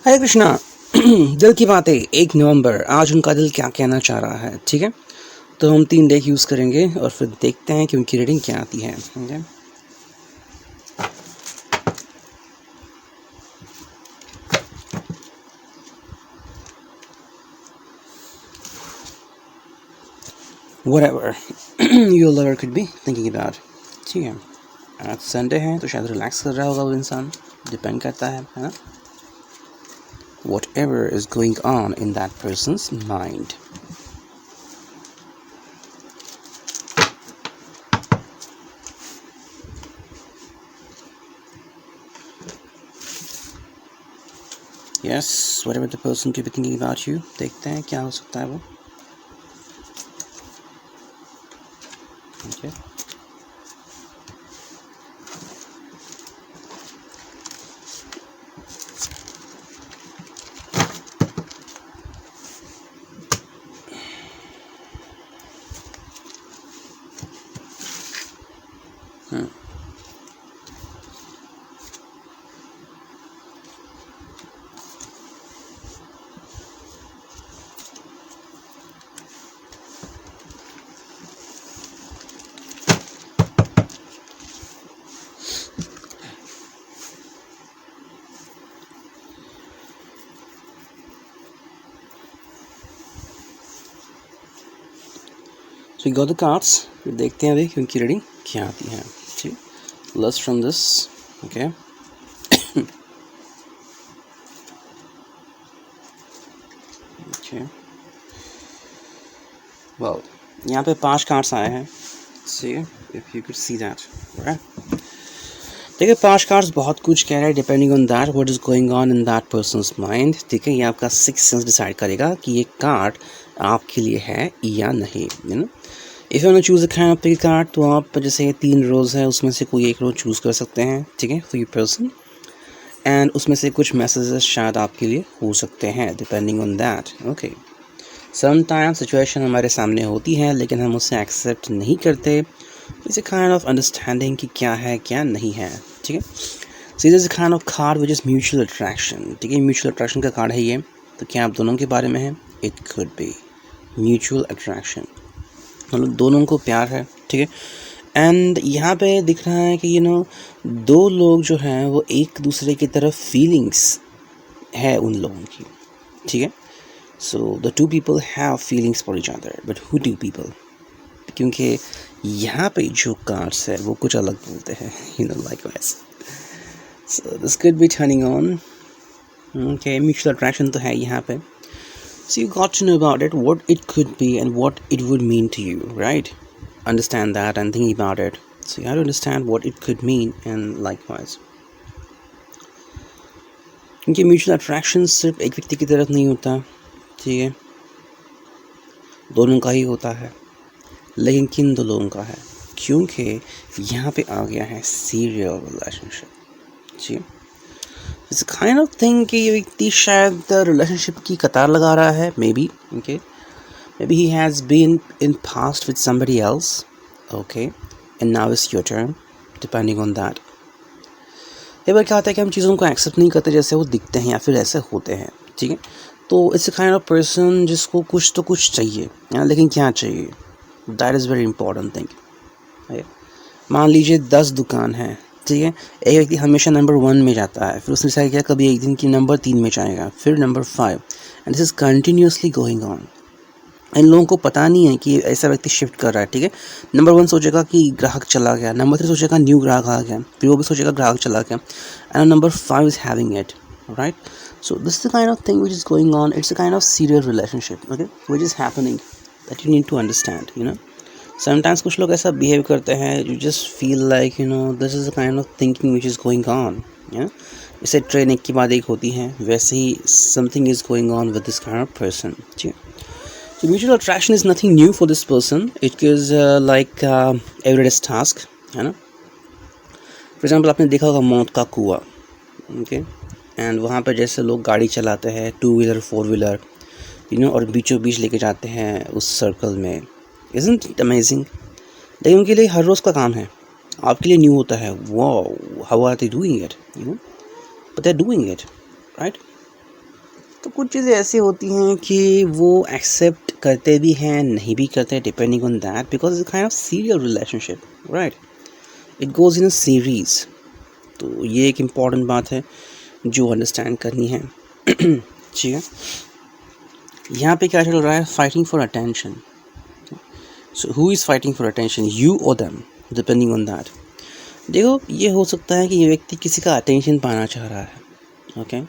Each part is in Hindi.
हरे कृष्णा। दिल की बातें 1 नवंबर। आज उनका दिल क्या कहना चाह रहा है, ठीक है। तो हम 3 डेक यूज़ करेंगे और फिर देखते हैं कि उनकी रीडिंग क्या आती है, ठीक है। Whatever your lover could be thinking about, ठीक है। आज संडे है तो शायद रिलैक्स कर रहा होगा वो इंसान, डिपेंड करता है ना। Whatever is going on in that person's mind. Yes, whatever the person could be thinking about you. देखते हैं क्या हो सकता है वो। Okay. So we got the cards. फिर देखते हैं अभी कि उनकी रीडिंग क्या आती है, ठीक। Let's from this, okay. Okay. Well, यहाँ पे 5 कार्ड्स आए हैं। See if you could see that, right? देखिए 5 कार्ड्स बहुत कुछ कह रहा है, depending on that what is going on in that persons mind, ठीक है। ये आपका 6th सेंस डिसाइड करेगा कि ये कार्ड आपके लिए है या नहीं, you know. If you want to choose a kind of pick card, तो आप जैसे ये 3 रोज़ है उसमें से कोई एक रोज़ चूज़ कर सकते हैं, ठीक है, फॉर योर पर्सन। एंड उसमें से कुछ मैसेजेस शायद आपके लिए हो सकते हैं, depending on that, okay. Sometime situation हमारे सामने होती है लेकिन हम उसे एक्सेप्ट नहीं करते। It's a kind of understanding कि क्या है क्या नहीं है, ठीक है। सो this is a kind of card which is mutual attraction, ठीक है। म्यूचुअल अट्रैक्शन का कार्ड है ये। तो क्या आप दोनों के बारे में है? It could be mutual attraction, मतलब दोनों को प्यार है, ठीक है। एंड यहाँ पे दिख रहा है कि दो लोग जो हैं वो एक दूसरे की तरफ फीलिंग्स है उन लोगों की, ठीक है। So the two people have feelings for each other, but who two people, क्योंकि यहाँ पे जो कार्ड्स है वो कुछ अलग बोलते हैं, likewise. So this could be turning on, okay. Mutual attraction तो है यहाँ पे। So you got to know about it, what it could be and what it would mean to you, right? Understand that and think about it. So you have to understand what it could mean and likewise. क्योंकि म्यूचुअल अट्रैक्शन सिर्फ एक व्यक्ति की तरफ नहीं होता, ठीक है, दोनों का ही होता है। लेकिन किन दो लोगों का है? क्योंकि यहाँ पे आ गया है सीरियल रिलेशनशिप, ठीक है। इट्स काइंड ऑफ थिंग कि ये व्यक्ति शायद रिलेशनशिप की कतार लगा रहा है, maybe, okay. Maybe he has been in past with somebody else, okay, and now is your turn, depending on that. एक बार क्या होता है कि हम चीज़ों को एक्सेप्ट नहीं करते जैसे वो दिखते हैं या फिर ऐसे होते हैं, ठीक है। तो it's a kind of person जिसको कुछ तो कुछ चाहिए, लेकिन क्या चाहिए, that is very important thing. मान लीजिए 10 दुकान है, ठीक है। एक व्यक्ति हमेशा नंबर 1 में जाता है, फिर उसने डिसाइड किया कभी एक दिन की नंबर 3 में जाएगा, फिर number 5, and this is continuously going on. इन लोगों को पता नहीं है कि ऐसा व्यक्ति शिफ्ट कर रहा है, ठीक है। नंबर 1 सोचेगा कि ग्राहक चला गया, नंबर 3 सोचेगा न्यू ग्राहक आ गया, फिर वो भी सोचेगा ग्राहक चला गया, and number 5 is having it, right. So this is the kind of thing which is going on. It's a kind of serial relationship, okay, which is happening, that you need to understand, sometimes कुछ लोग ऐसा बिहेव करते हैं, you just feel like this is a kind of thinking which is going on, जैसे ट्रेन एक के बाद एक होती है, वैसे ही something is going on with this kind of person, ठीक है। So mutual attraction is nothing new for this person. It is like everyday task, है ना। For example, आपने देखा होगा मौत का कुआं, okay? And वहाँ पर जैसे लोग गाड़ी चलाते हैं, 2 व्हीलर 4 व्हीलर, और बीचों बीच लेके जाते हैं उस सर्कल में। Isn't it amazing? लेकिन उनके लिए हर रोज़ का काम है, आपके लिए न्यू होता है। Wow, how are they doing it? But they're doing it, right? कुछ चीज़ें ऐसी होती हैं कि वो एक्सेप्ट करते भी हैं, नहीं भी करते, depending on that, because it's kind of serial relationship, right? It goes in a series. तो ये एक इम्पॉर्टेंट बात है जो अंडरस्टैंड करनी है। ठीक है, यहाँ पे क्या चल रहा है? Fighting for attention. So who is fighting for attention, you और देम, डिपेंडिंग ऑन दैट। देखो, ये हो सकता है कि ये व्यक्ति किसी का अटेंशन पाना चाह रहा है, ओके?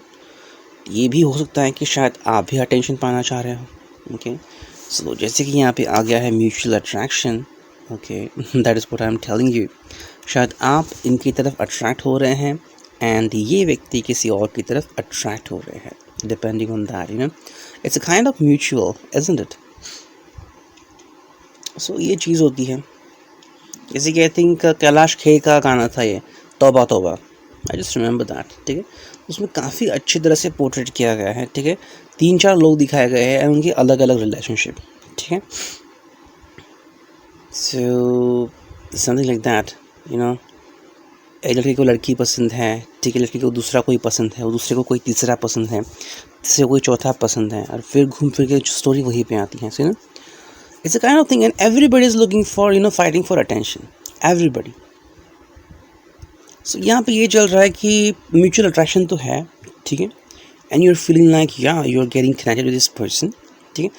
ये भी हो सकता है कि शायद आप भी अटेंशन पाना चाह रहे हो, ओके? सो जैसे कि यहाँ पे आ गया है mutual attraction, okay, that is what I am telling you. शायद आप इनकी तरफ अट्रैक्ट हो रहे हैं एंड ये व्यक्ति किसी और की तरफ अट्रैक्ट हो रहे हैं, depending on that, you know, it's a kind of mutual, isn't it? So ये चीज़ होती है। जैसे कि आई थिंक कैलाश खेर का गाना था ये, तौबा तौबा, आई जस्ट रिमेंबर दैट, ठीक है? उसमें काफ़ी अच्छी तरह से पोर्ट्रेट किया गया है, ठीक है? 3-4 लोग दिखाए गए हैं उनकी अलग अलग रिलेशनशिप, ठीक है? So something like that, you no, एक लड़के को लड़की पसंद है, ठीक है? लड़की को दूसरा कोई पसंद है, और दूसरे को कोई तीसरा पसंद है, तीसरे को कोई चौथा पसंद है, और फिर घूम फिर के स्टोरी वहीं पे आती है, so you know, it's a kind of thing, and everybody is looking for, you know, fighting for attention, everybody. So यहाँ पे ये चल रहा है कि mutual attraction तो है, ठीक है, and you're feeling like yeah you're getting connected with this person, ठीक है,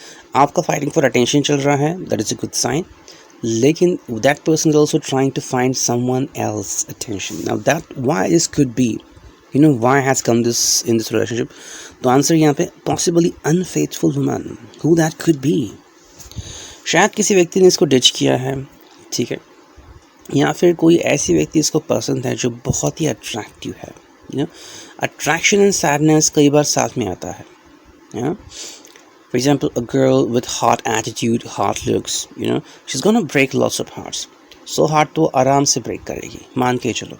आपका fighting for attention चल रहा है, that is a good sign, लेकिन that person is also trying to find someone else attention. Now that why this could be, you know, why has come this in this relationship? तो आंसर यहाँ पे possibly unfaithful woman, who that could be? शायद किसी व्यक्ति ने इसको डिच किया है, ठीक है, या फिर कोई ऐसी व्यक्ति इसको पसंद है जो बहुत ही अट्रैक्टिव है, you know, attraction and sadness कई बार साथ में आता है, you know, for example a girl with hot attitude, hot looks, you know, she is gonna break lots of hearts, so heart तो आराम से ब्रेक करेगी, मान के चलो,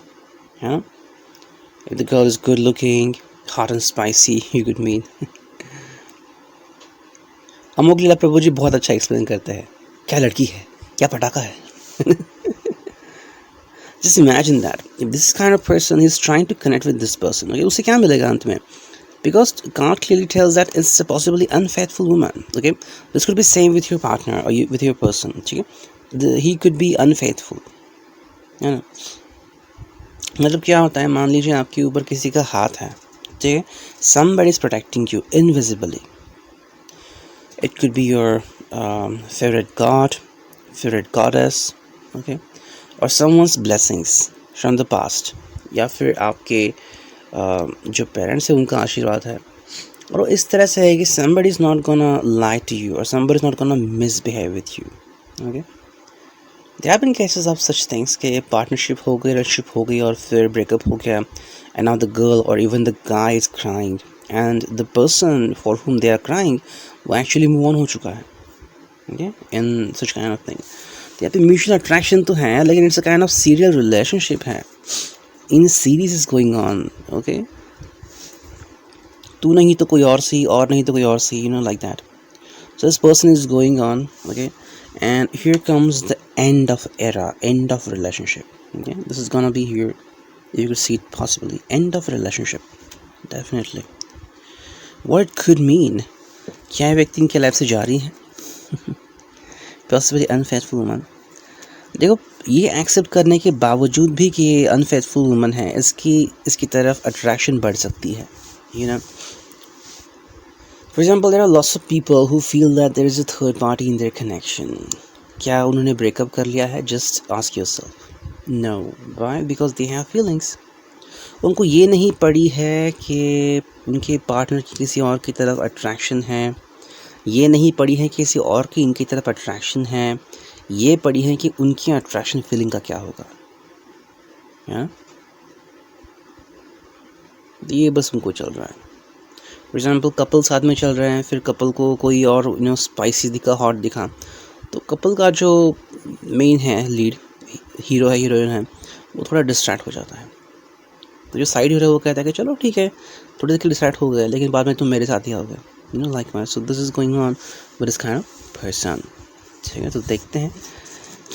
है ना? If the girl is good looking, hot and spicy, you could mean. Amok Leela Prabhu ji बहुत अच्छा एक्सप्लेन करते हैं, क्या लड़की है, क्या पटाखा है। Just imagine that if this kind of person is trying to connect with this person, okay, उसे क्या मिलेगा अंत में? Because God clearly tells that it's a possibly unfaithful woman, okay? This could be same with your partner or with your person, ठीक है? He could be unfaithful, है ना? मतलब क्या होता है, मान लीजिए आपके ऊपर किसी का हाथ है, ठीक है? Somebody is protecting you invisibly. It could be your favorite god, favorite goddess, okay, or someone's blessings from the past, या फिर आपके जो पेरेंट्स हैं उनका आशीर्वाद है, और इस तरह से है कि somebody is not gonna lie to you or somebody is not gonna misbehave with you, okay? There have been cases of such things कि पार्टनरशिप हो गई, रिलेशनशिप हो गई और फिर ब्रेकअप हो गया, and now the girl or even the guy is crying and the person for whom they are crying वो एक्चुअली मूव ऑन हो चुका है, okay, in such kind of thing. तो यहाँ पे म्यूचुअल अट्रैक्शन तो है, लेकिन it's a kind of serial relationship है, in series is going on, okay, तू नहीं तो कोई और सी, और नहीं तो कोई और see, you know, like that. So this person is going on, okay, and here comes the end of era, end of relationship, okay, this is gonna be here, you can see it possibly, end of relationship, definitely. What it could mean, क्या व्यक्ति इनके लाइफ से जा रही है? Possibly unfaithful woman. देखो, ये एक्सेप्ट करने के बावजूद भी कि ये अनफेथफुल वुमन है, इसकी तरफ अट्रैक्शन बढ़ सकती है, you know. For example, there are lots of people who feel that there is a third party in their connection. क्या उन्होंने ब्रेकअप कर लिया है? Just ask yourself, no. Why? Because they have feelings. उनको ये नहीं पड़ी है कि उनके पार्टनर की किसी और की तरफ अट्रैक्शन है, ये नहीं पड़ी है कि किसी और की इनकी तरफ अट्रैक्शन है, ये पड़ी है कि उनकी अट्रैक्शन फीलिंग का क्या होगा, हाँ? ये बस उनको चल रहा है। फॉर एग्जाम्पल, कपल साथ में चल रहे हैं, फिर कपल को कोई और, यू नो, स्पाइसी दिखा, हॉट दिखा, तो कपल का जो मेन है, लीड हीरो है, हीरोइन है, वो थोड़ा डिस्ट्रैक्ट हो जाता है। तो जो साइड हीरो है वो कहता है कि चलो ठीक है, थोड़ी देर के डिस्ट्रैक्ट हो गए, लेकिन बाद में तुम मेरे साथ ही आओगे, you know, like my. So this is going on with this kind of person, ठीक है? तो देखते हैं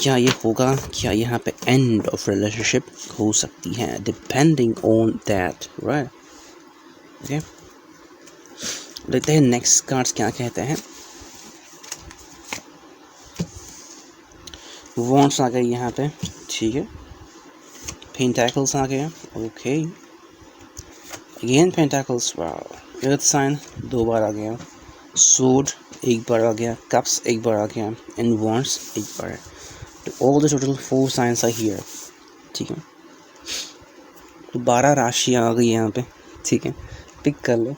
क्या ये होगा, क्या यहाँ पे एंड ऑफ रिलेशनशिप हो सकती है, depending on that, right? Okay, देखते हैं नेक्स्ट कार्ड्स क्या कहते हैं। वॉन्ड्स आ गए यहाँ पे, ठीक है। पेंटाकल्स आ गया, okay. Again pentacles, wow. Earth sign 2 बार आ गया, सोड 1 बार आ गया, कप्स 1 बार आ गया, एंड वॉन्ड्स 1 बार है। तो all the total 4 signs are here, ठीक है। तो 12 राशियाँ आ गई यहाँ पे, ठीक है। पिक कर लो,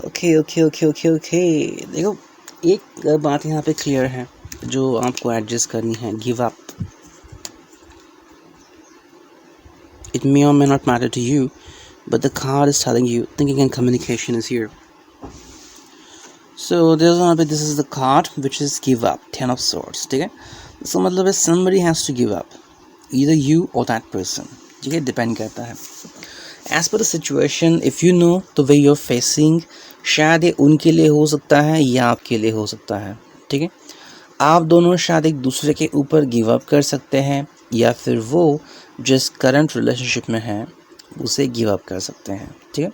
okay okay okay okay okay. देखो एक बात यहाँ पे क्लियर है जो आपको एडजस्ट करनी है, give up. It may or may not matter to you, but the card is telling you thinking and communication is here. So this is the card which is give up, 10 of swords, ठीक है। इसका मतलब है somebody has to give up, either you or that person, ठीक है, डिपेंड करता है। As per the situation, if you know the way you're facing, शायद ये उनके लिए हो सकता है या आपके लिए हो सकता है, ठीक है। आप दोनों शायद एक दूसरे के ऊपर गिव अप कर सकते हैं, या फिर वो जिस करंट रिलेशनशिप में है उसे गिव अप कर सकते हैं, ठीक है।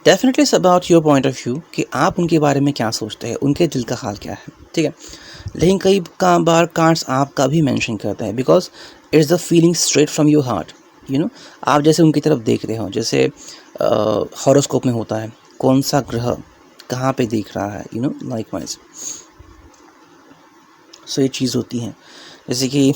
Definitely it's about your point of view कि आप उनके बारे में क्या सोचते हैं, उनके दिल का हाल क्या है, ठीक है। लेकिन कई बार कार्ड्स आपका भी मेंशन करते हैं, because it's the feeling straight from your heart, you know. आप जैसे उनकी तरफ देख रहे हो, जैसे हॉरोस्कोप में होता है कौन सा ग्रह कहाँ पे देख रहा है, यू नो, लाइक वाइज। सो ये चीज़ होती है, जैसे कि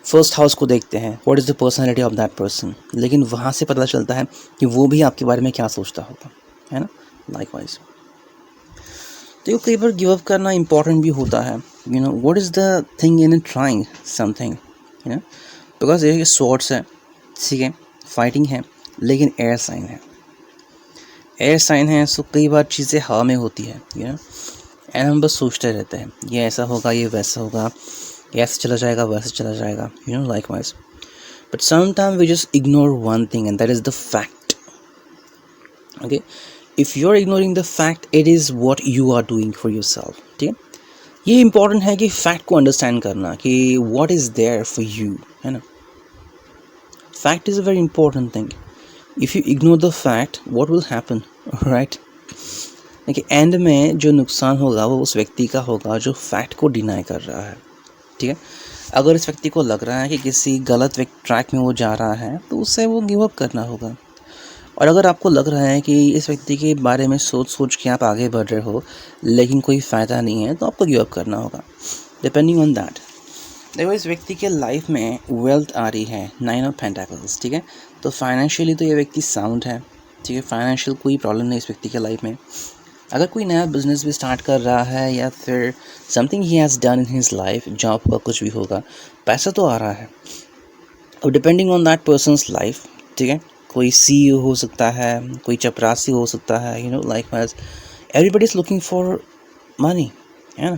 फर्स्ट हाउस को देखते हैं, what is the personality of that person, लेकिन वहाँ से पता चलता है कि वो भी आपके बारे में क्या सोचता होगा, है ना, लाइक वाइज। तो ये कई बार गिव अप करना इंपॉर्टेंट भी होता है, you no. What is the thing in trying something, you know, because ये स्वॉर्ड्स है, ठीक है, फाइटिंग है, लेकिन एयर साइन है, एयर साइन है। सो कई बार चीज़ें हवा में होती है, यू नो, एंड हम बस सोचते रहते हैं ये ऐसा होगा, ये वैसा होगा, ये ऐसे चला जाएगा, वैसे चला जाएगा, you know, likewise. But sometime we just ignore one thing and that is the fact, okay. If you are ignoring the fact, it is what you are doing for yourself, ठीक है। ये इंपॉर्टेंट है कि फैक्ट को अंडरस्टैंड करना कि what is there for you, है ना। Fact is a very important thing. If you ignore the fact, what will happen, right. देखिए एंड में जो नुकसान होगा वो उस व्यक्ति का होगा जो फैक्ट को डिनाई कर रहा है, ठीक है। अगर इस व्यक्ति को लग रहा है कि किसी गलत ट्रैक में वो जा रहा है तो उससे वो गिव अप करना होगा। और अगर आपको लग रहा है कि इस व्यक्ति के बारे में सोच सोच के आप आगे बढ़ रहे हो लेकिन कोई फ़ायदा नहीं है, तो आपको गिव अप करना होगा, डिपेंडिंग ऑन दैट। देखो इस व्यक्ति के लाइफ में वेल्थ आ रही है, 9 ऑफ पेंटाकल्स, ठीक है। तो फाइनेंशियली तो ये व्यक्ति साउंड है, ठीक है, फाइनेंशियल कोई प्रॉब्लम नहीं इस व्यक्ति के लाइफ में। अगर कोई नया बिजनेस भी स्टार्ट कर रहा है या फिर something he has done in his life, job का कुछ भी होगा, पैसा तो आ रहा है। अब depending on that persons life, ठीक है, कोई CEO हो सकता है, कोई चपरासी हो सकता है, you know, like wise. Everybody is looking for money, है ना।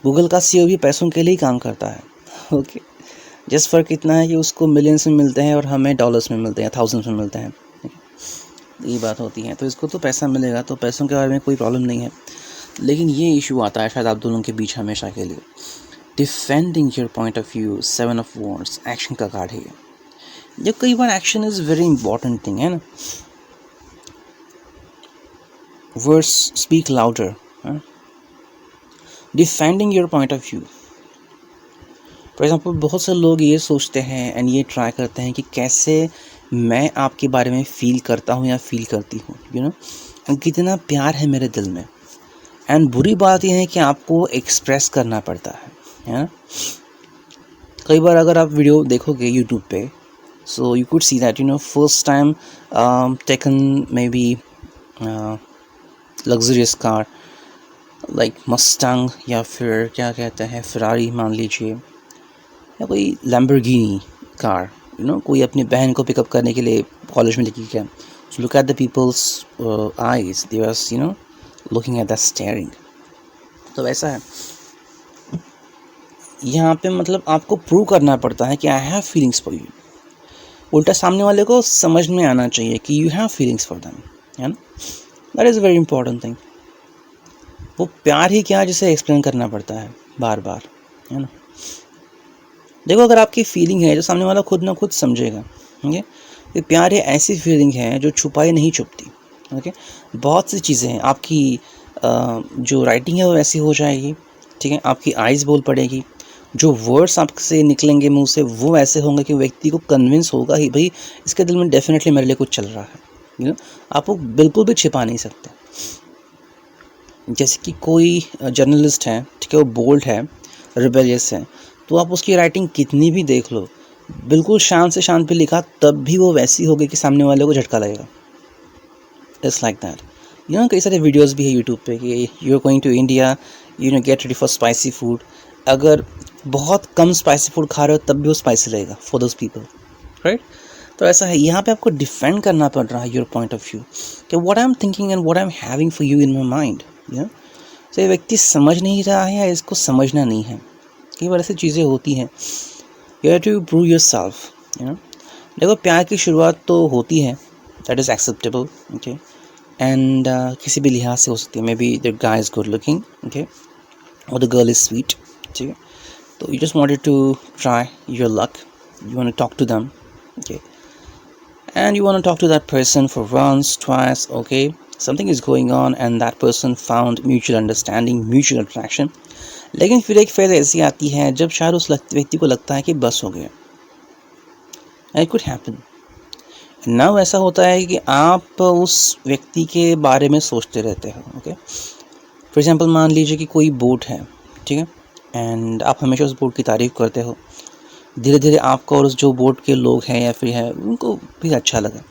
गूगल का CEO भी पैसों के लिए ही काम करता है, ओके। जस्ट फ़र्क इतना है कि उसको मिलियंस में मिलते हैं और हमें डॉलर्स में मिलते हैं, थाउजेंड्स में मिलते हैं, ये बात होती है। तो इसको तो पैसा मिलेगा, तो पैसों के बारे में कोई प्रॉब्लम नहीं है। लेकिन ये इशू आता है शायद आप दोनों के बीच हमेशा के लिए। Defending your point of view, 7 of wands, action का कार्ड है ये। कई बार action is very important thing, है ना। Words speak louder, defending your point of view. For example बहुत से लोग ये सोचते हैं एंड ये ट्राई करते हैं कि कैसे मैं आपके बारे में फ़ील करता हूँ या फ़ील करती हूँ, यू नो, कितना प्यार है मेरे दिल में। एंड बुरी बात यह है कि आपको एक्सप्रेस करना पड़ता है ना। कई बार अगर आप वीडियो देखोगे यूट्यूब पे, so you could see that, you no, first time taken may be luxurious car like Mustang, या फिर क्या कहते हैं फरारी मान लीजिए, या कोई लैम्बोर्गिनी कार, यू नो, कोई अपनी बहन को पिकअप करने के लिए कॉलेज में लेके गया। So look at the people's eyes, they was, you know, looking at the staring. तो वैसा है यहाँ पे, मतलब आपको प्रूव करना पड़ता है कि आई हैव फीलिंग्स फॉर यू। उल्टा सामने वाले को समझ में आना चाहिए कि you have feelings for them, है ना। That is very important thing. वो प्यार ही क्या जिसे एक्सप्लेन करना पड़ता है बार बार, है ना। देखो अगर आपकी फीलिंग है जो सामने वाला खुद ना खुद समझेगा, ठीक है। ये प्यार ये ऐसी फीलिंग है जो छुपाई नहीं छुपती, ओके। बहुत सी चीज़ें हैं, आपकी जो राइटिंग है वो वैसी हो जाएगी, ठीक है, आपकी आइज़ बोल पड़ेगी, जो वर्ड्स आपसे निकलेंगे मुंह से वो ऐसे होंगे कि व्यक्ति को कन्विंस होगा ही भाई इसके दिल में डेफिनेटली मेरे लिए कुछ चल रहा है, आप वो बिल्कुल भी छिपा नहीं सकते। जैसे कि कोई जर्नलिस्ट है, ठीक है, वो बोल्ड है, रिबेलियस है, तो आप उसकी राइटिंग कितनी भी देख लो, बिल्कुल शान से शान पे लिखा तब भी वो वैसी होगी कि सामने वाले को झटका लगेगा। It's like that. कई सारे वीडियोस भी है यूट्यूब पे कि you are going to India, get ready for spicy food. अगर बहुत कम स्पाइसी फूड खा रहे हो तब भी वो स्पाइसी लगेगा फॉर दोज पीपल, राइट। तो ऐसा है, यहाँ पे आपको डिफेंड करना पड़ रहा है योर पॉइंट ऑफ व्यू कि what I am thinking and what I am having for you in my mind. तो ये व्यक्ति समझ नहीं रहा है या इसको समझना नहीं है, कई बार ऐसी चीज़ें होती हैं। You have to prove yourself, देखो प्यार की शुरुआत तो होती है, that is acceptable, okay, and किसी भी लिहाज से हो सकती है, maybe the guy is good looking, okay, और द गर्ल इज़ स्वीट, ठीक है, तो you just wanted to try your luck, you want to talk to them, okay, and you want to talk to that person for once, twice, okay, something is going on and that person found mutual understanding, mutual attraction, लेकिन फिर एक फेज़ ऐसी आती है जब शायद उस व्यक्ति को लगता है कि बस हो गया, it could happen। नाउ ऐसा होता है कि आप उस व्यक्ति के बारे में सोचते रहते हो, ओके, फॉर एग्जांपल मान लीजिए कि कोई बोट है, ठीक है, एंड आप हमेशा उस बोट की तारीफ़ करते हो, धीरे धीरे आपको और उस जो बोट के लोग हैं या फिर है उनको भी अच्छा लगा,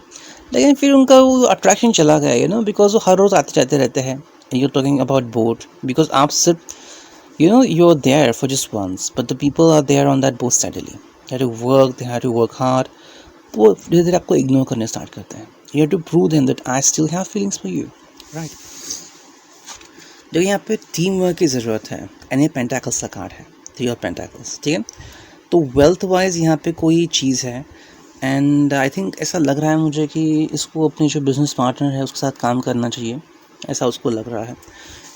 लेकिन फिर उनका वो अट्रैक्शन चला गया, बिकॉज वो हर रोज़ आते जाते रहते हैं। You talking about boat because आप सिर्फ you are there for just once, but the people are there on that boat steadily, they have to work hard, वो धीरे धीरे आपको इग्नोर करने स्टार्ट करते हैं। You have to prove them that I still have feelings for you, right. देखो यहाँ पे टीम वर्क की ज़रूरत है, एंड ये पेंटाकल्स का कार्ड है, थ्री ऑफ पेंटाकल्स, ठीक है। तो वेल्थ वाइज यहाँ पे कोई चीज़ है, एंड आई थिंक ऐसा लग रहा है मुझे कि इसको अपने जो बिजनेस पार्टनर है उसके साथ काम करना चाहिए, ऐसा उसको लग रहा है।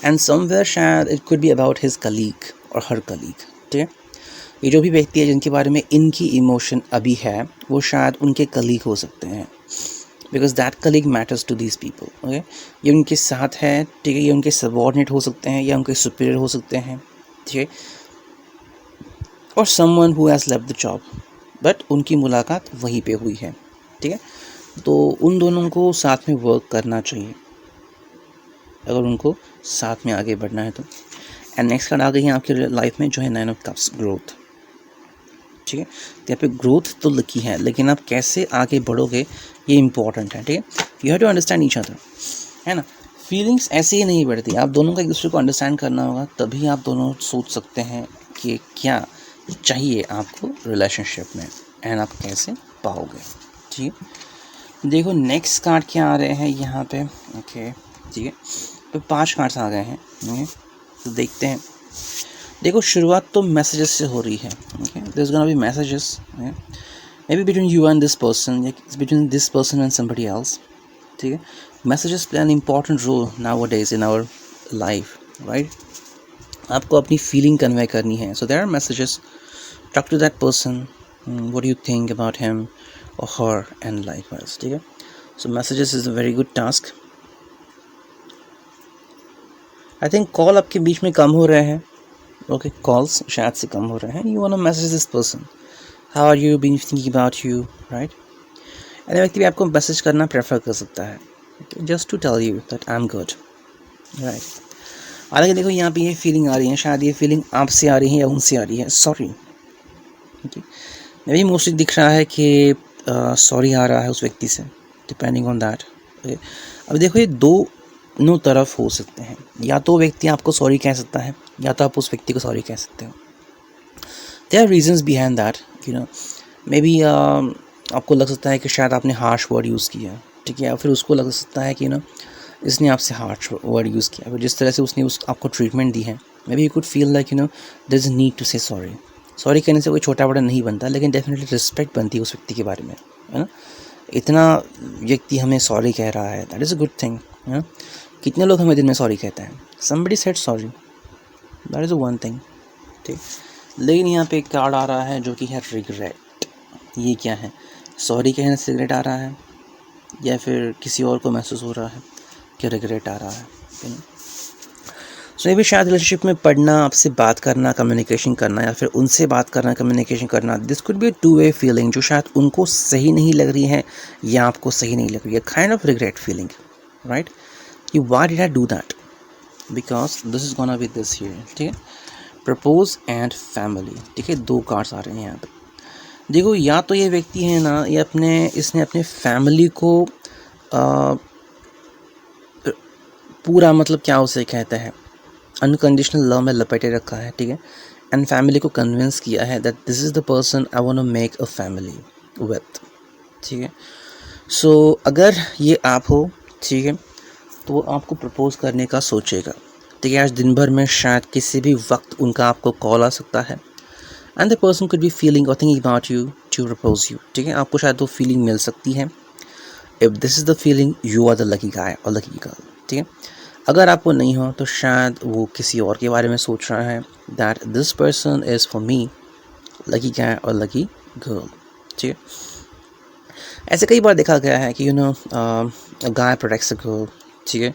एंड समवेयर शायद it could be about his colleague और हर कलीग, ठीक है। ये जो भी व्यक्ति है जिनके बारे में इनकी इमोशन अभी है वो शायद उनके कलीग हो सकते हैं, because that colleague matters to these people, okay. ये उनके साथ है, ठीक है, ये उनके सबॉर्डिनेट हो सकते हैं या उनके सुपीरियर हो सकते हैं, ठीक है, और someone who has left the job, but उनकी मुलाकात वहीं पे हुई है, ठीक है। तो उन दोनों को साथ में वर्क करना चाहिए अगर उनको साथ में आगे बढ़ना है तो। एंड नेक्स्ट कार्ड आ गई है आपकी लाइफ में जो है 9 ऑफ कप्स, ग्रोथ, ठीक है। तो यहाँ पे ग्रोथ तो लिखी है, लेकिन आप कैसे आगे बढ़ोगे ये इंपॉर्टेंट है, ठीक है। You have to understand each other, है ना। फीलिंग्स ऐसे ही नहीं बढ़ती, आप दोनों का एक दूसरे को अंडरस्टैंड करना होगा, तभी आप दोनों सोच सकते हैं कि क्या चाहिए आपको रिलेशनशिप में एंड आप कैसे पाओगे, ठीक है। देखो नेक्स्ट कार्ड क्या आ रहे हैं यहाँ पे, ओके, ठीक है। तो 5 कार्ड्स आ गए हैं, तो देखते हैं। देखो शुरुआत तो मैसेजेस से हो रही है, okay, there is gonna be messages may be between you and this person, between this person and somebody else, ठीक है। Messages play an important role nowadays in our life, right. आपको अपनी फीलिंग कन्वे करनी है, so there are messages, talk to that person, what do you think about him और हर एंड लाइकवाइज, ठीक है। So messages is a very good task. I think call आपके बीच में कम हो रहे हैं, ओके, कॉल्स शायद से कम हो रहे हैं। You want to message this person, how are you, been thinking about you, right. ऐसे व्यक्ति भी आपको मैसेज करना प्रेफर कर सकता है, just to tell you that I am good, right. हालांकि देखो यहाँ पे ये फीलिंग आ रही है, शायद ये फीलिंग आपसे आ रही है या उनसे आ रही है, सॉरी, ओके। मे भी मोस्टली दिख रहा है कि सॉरी आ रहा है उस व्यक्ति से, डिपेंडिंग ऑन दैट, ओके। अब देखो ये दोनों तरफ हो सकते हैं, या तो व्यक्ति आपको सॉरी कह सकता है या तो आप उस व्यक्ति को सॉरी कह सकते हो। There are reasons behind that, maybe आपको लग सकता है कि शायद आपने हार्श वर्ड यूज़ किया, ठीक है, या फिर उसको लग सकता है कि इसने आपसे हार्श वर्ड यूज़ किया, फिर जिस तरह से उसने आपको ट्रीटमेंट दी है, maybe you could feel like there is need to say sorry. Sorry कहने से कोई छोटा बड़ा नहीं बनता, लेकिन डेफिनेटली रिस्पेक्ट बनती है उस व्यक्ति के बारे में, है ना। इतना व्यक्ति हमें सॉरी कह रहा है, that is a good thing, है ना। कितने लोग हमें दिन में सॉरी कहते हैं, somebody said sorry, that is a one thing, ठीक। लेकिन यहाँ पे एक कार्ड आ रहा है जो कि है रिग्रेट। ये क्या है, सॉरी कहने से रिग्रेट आ रहा है या फिर किसी और को महसूस हो रहा है, कि रिग्रेट आ रहा है, यू नो। सो ये भी शायद रिलेशनशिप में पढ़ना, आपसे बात करना, कम्युनिकेशन करना, या फिर उनसे बात करना, कम्युनिकेशन करना, this could be two way feeling जो शायद उनको सही नहीं लग रही है या आपको सही नहीं लग रही है, kind of regret feeling, right, कि why did I do that, because this is gonna be this here, ठीक है। प्रपोज एंड फैमिली, ठीक है, 2 कार्ड्स आ रहे हैं यहाँ पे। देखो, या तो ये व्यक्ति है ना, ये इसने अपने फैमिली को पूरा, मतलब क्या उसे कहते हैं, अनकंडीशनल लव में लपेटे रखा है, ठीक है, एंड फैमिली को कन्विंस किया है that this is the person I want to make a family with, ठीक है। सो अगर ये आप हो, ठीक है, तो वो आपको प्रपोज करने का सोचेगा, ठीक है। आज दिन भर में शायद किसी भी वक्त उनका आपको कॉल आ सकता है, and the person could be feeling और thinking about you to propose you, ठीक है। आपको शायद वो फीलिंग मिल सकती है। If this is the feeling, you are the lucky guy और लकी गर्ल, ठीक है। अगर आपको नहीं हो तो शायद वो किसी और के बारे में सोच रहा है, that this person is for me, lucky guy और लकी गर्ल, ठीक है। ऐसे कई बार देखा गया है कि गाय प्रोटेक्ट्स अ गर्ल, ठीक है,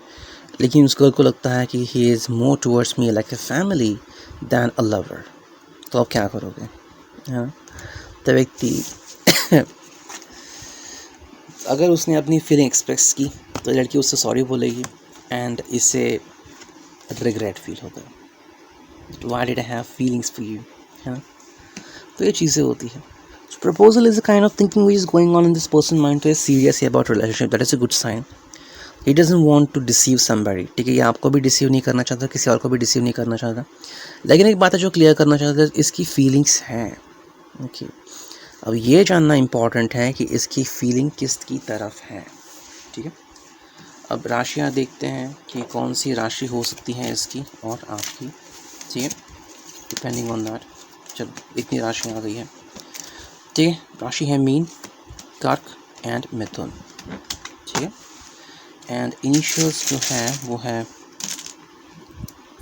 लेकिन उस गर्ल को लगता है कि he is more towards me like a family then a lover, तो आप क्या करोगे? हाँ, तो व्यक्ति अगर उसने अपनी फीलिंग एक्सप्रेस की तो लड़की उससे सॉरी बोलेगी एंड इसे रिग्रेट फील होगा, why did I have feelings for you, है ना। तो ये चीज़ें होती हैं। Proposal is a kind of thinking which is going on in this person mind, तो is serious about relationship, that is a good sign. He doesn't want to deceive somebody, ठीक है, ये आपको भी डिसीव नहीं करना चाहता, किसी और को भी डिसीव नहीं करना चाहता, लेकिन एक बात है जो क्लियर करना चाहता है, इसकी फीलिंग्स हैं, ओके। अब ये जानना इम्पॉर्टेंट है कि इसकी फीलिंग किसकी तरफ है, ठीक है। अब राशियाँ देखते हैं कि कौन सी राशि हो सकती है इसकी और आपकी, ठीक है, डिपेंडिंग ऑन दैट। चलो, इतनी राशियाँ आ गई है, ठीक है। राशि है मीन, कर्क एंड मिथुन, ठीक है। एंड इनिशियल्स जो है वो है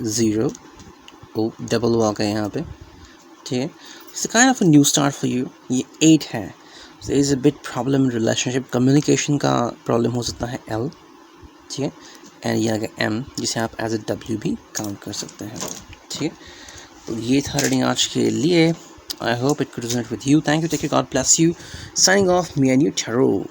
0, ओ डबल ओ आ गए यहाँ पे, ठीक है। It's kind of a new start for you. ये 8 है, there is a bit problem in relationship, communication का प्रॉब्लम हो सकता है L, ठीक है, एंड ये आ गया M, जिसे आप एज ए W भी काउंट कर सकते हैं, ठीक है। तो ये था रीडिंग आज के लिए। I hope it could resonate with you. Thank you, take care, God bless you. Signing off, me and you, tarot.